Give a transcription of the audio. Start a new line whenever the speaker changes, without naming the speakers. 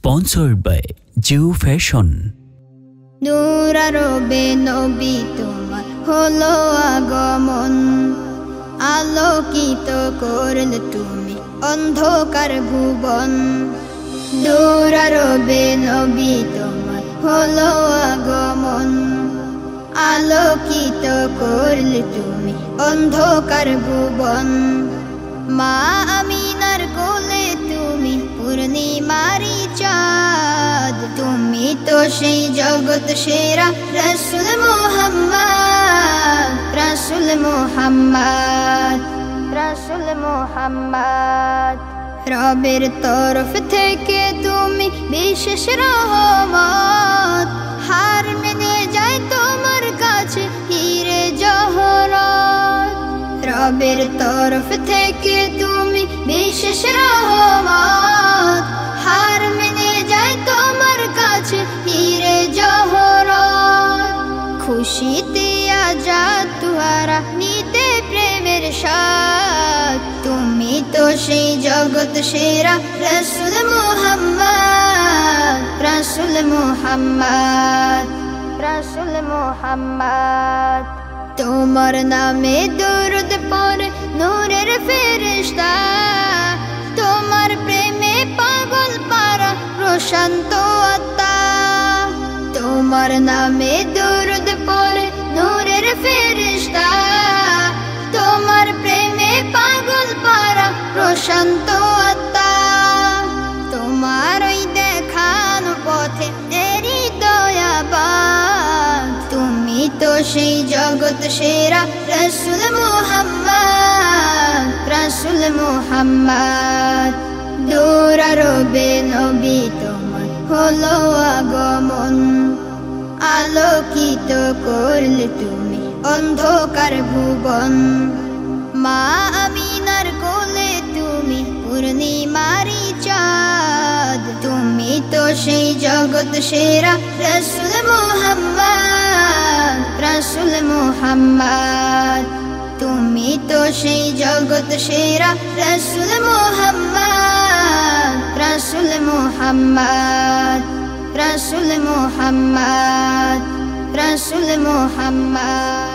Sponsored by Jew Fashion.
নূর আরবে নবী তোমার হলো আগমন, আলোকিত করলে তুমি অন্ধকার ভুবন। নূর আরবে নবী তোমার হলো আগমন, আলোকিত করলে তুমি অন্ধকার ভুবন। মা আমিনার কোলে তুমি পূর্ণিমারি চাঁদ, তুমি তো সেই জগৎ সেরা রাসূল মুহাম্মদ, রাসূল মুহাম্মদ, রাসূল মুহাম্মদ। রবের তরফ থেকে তুমি বিশেষ রহমত, হার মেনে যায় তোমার কাছে হীরে জহরত। রবের তরফ থেকে তুমি বিশেষ রহমত, হার মেনে যায় তোমার কাছে হীরে জহরত। খুশিতে আজাদ তুহারা নিতে প্রেমের স্বাদ, তুমি তো সেই জগৎ সেরা রাসূল মুহাম্মদ, রাসূল মুহাম্মদ, রাসূল মুহাম্মদ। তোমার নামে দরুদ পড়ে নূরের ফেরেশতা, তোমার প্রেমে পাগল পারা প্রশান্ত আত্মা। তোমার নামে দরুদ পড়ে নূরের ফেরেশতা, তোমার প্রেমে পাগল পারা প্রশান্ত আত্মা। তোমার ওই দেখানো পথে এরি দয়াবান, তুমি তো সেই জগৎ সেরা রাসূল মুহাম্মদ, রাসূল মুহাম্মদ। নূর আরবে নবী তোমার হলো আগমন, আলোকিত করলে তুমি অন্ধকার ভুবন। মা আমিনার কোলে তুমি পূর্ণিমারি চাঁদ, তুমি তো সেই জগৎ সেরা রাসূল মুহাম্মদ, রাসূল মুহাম্মদ। তুমি তো সেই জগৎ সেরা রাসূল মুহাম্মদ, রাসূল মুহাম্মদ, রাসূল মুহাম্মদ, রাসূল মুহাম্মদ।